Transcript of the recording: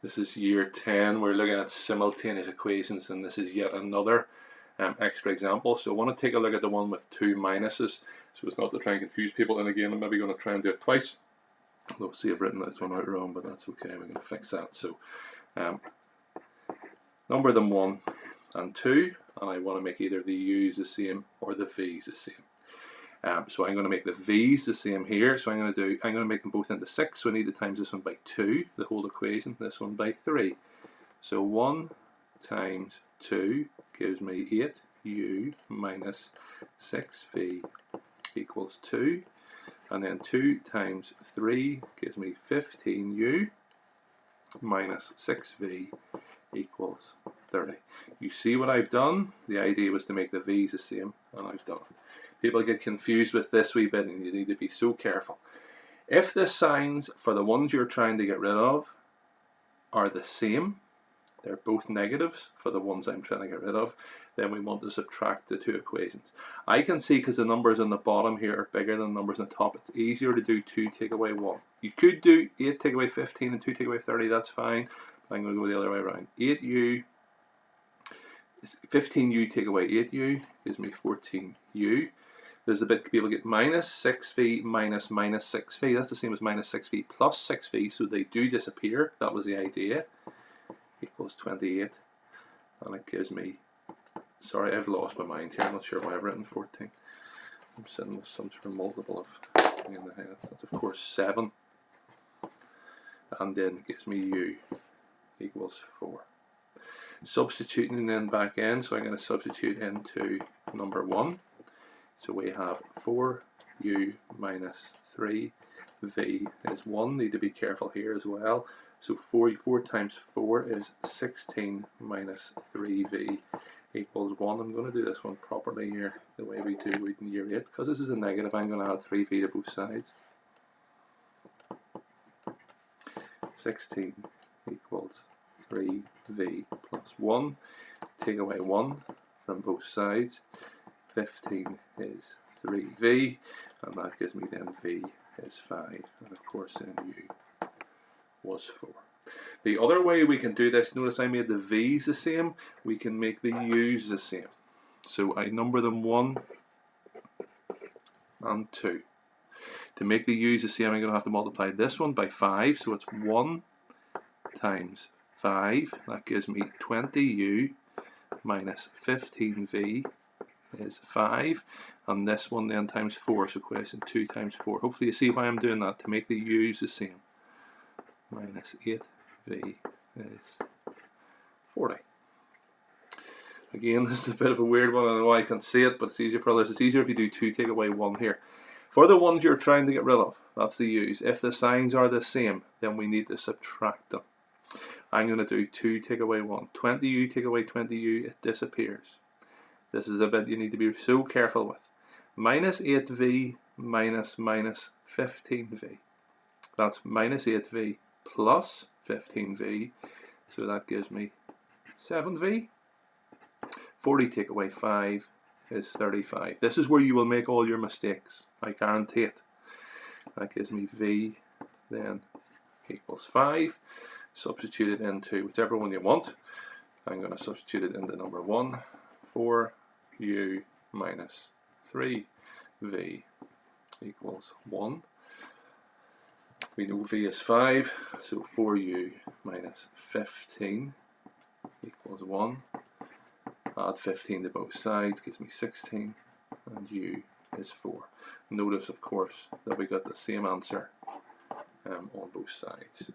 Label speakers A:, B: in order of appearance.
A: This is year 10. We're looking at simultaneous equations, and this is yet another extra example. So I want to take a look at the one with two minuses, so it's not to try and confuse people. And again, I'm maybe going to try and do it twice. We'll see I've written this one out wrong, but that's okay. We're going to fix that. So number them 1 and 2, and I want to make either the u's the same or the v's the same. So I'm going to make the v's the same here. So I'm going to make them both into 6. So I need to times this one by 2, the whole equation, this one by 3. So 1 times 2 gives me 8u minus 6v equals 2. And then 2 times 3 gives me 15u minus 6v equals 30. You see what I've done? The idea was to make the v's the same, and I've done it. People get confused with this wee bit, and you need to be so careful. If the signs for the ones you're trying to get rid of are the same, they're both negatives for the ones I'm trying to get rid of, then we want to subtract the two equations. I can see, because the numbers on the bottom here are bigger than the numbers on the top, it's easier to do 2 take away 1. You could do 8 take away 15 and 2 take away 30, that's fine. But I'm going to go the other way around. 15u take away 8u gives me 14u. There's a bit people get minus 6v minus 6v. That's the same as minus 6v plus 6v, so they do disappear. That was the idea. Equals 28. And it gives me, sorry, I've lost my mind here. I'm not sure why I've written 14. I'm sitting with some sort of multiple of in the head. That's of course 7. And then it gives me u equals 4. Substituting then back in, so I'm going to substitute into number 1. So we have 4u minus 3v is 1. Need to be careful here as well. So 4 times 4 is 16 minus 3v equals 1. I'm going to do this one properly here, the way we do it in year 8. Because this is a negative, I'm going to add 3v to both sides. 16 equals 3v plus 1. Take away 1 from both sides. 15 is 3v, and that gives me then v is 5, and of course then u was 4. The other way we can do this, notice I made the v's the same, we can make the u's the same. So I number them 1 and 2. To make the u's the same, I'm going to have to multiply this one by 5, so it's 1 times 5, that gives me 20u minus 15v is 5, and this one then times 4, so question 2 times 4. Hopefully you see why I'm doing that, to make the u's the same. Minus 8v is 40. Again, this is a bit of a weird one, I know I can see it, but it's easier for others. It's easier if you do 2 take away 1 here. For the ones you're trying to get rid of, that's the u's. If the signs are the same, then we need to subtract them. I'm going to do 2 take away 1. 20u take away 20u, it disappears. This is a bit you need to be so careful with. Minus 8v minus 15v. That's minus 8v plus 15v. So that gives me 7v. 40 take away 5 is 35. This is where you will make all your mistakes. I guarantee it. That gives me v then equals 5. Substitute it into whichever one you want. I'm going to substitute it into number 1. 4u minus 3v equals 1. We know v is 5, so 4u minus 15 equals 1. Add 15 to both sides, gives me 16, and u is 4. Notice, of course, that we got the same answer on both sides.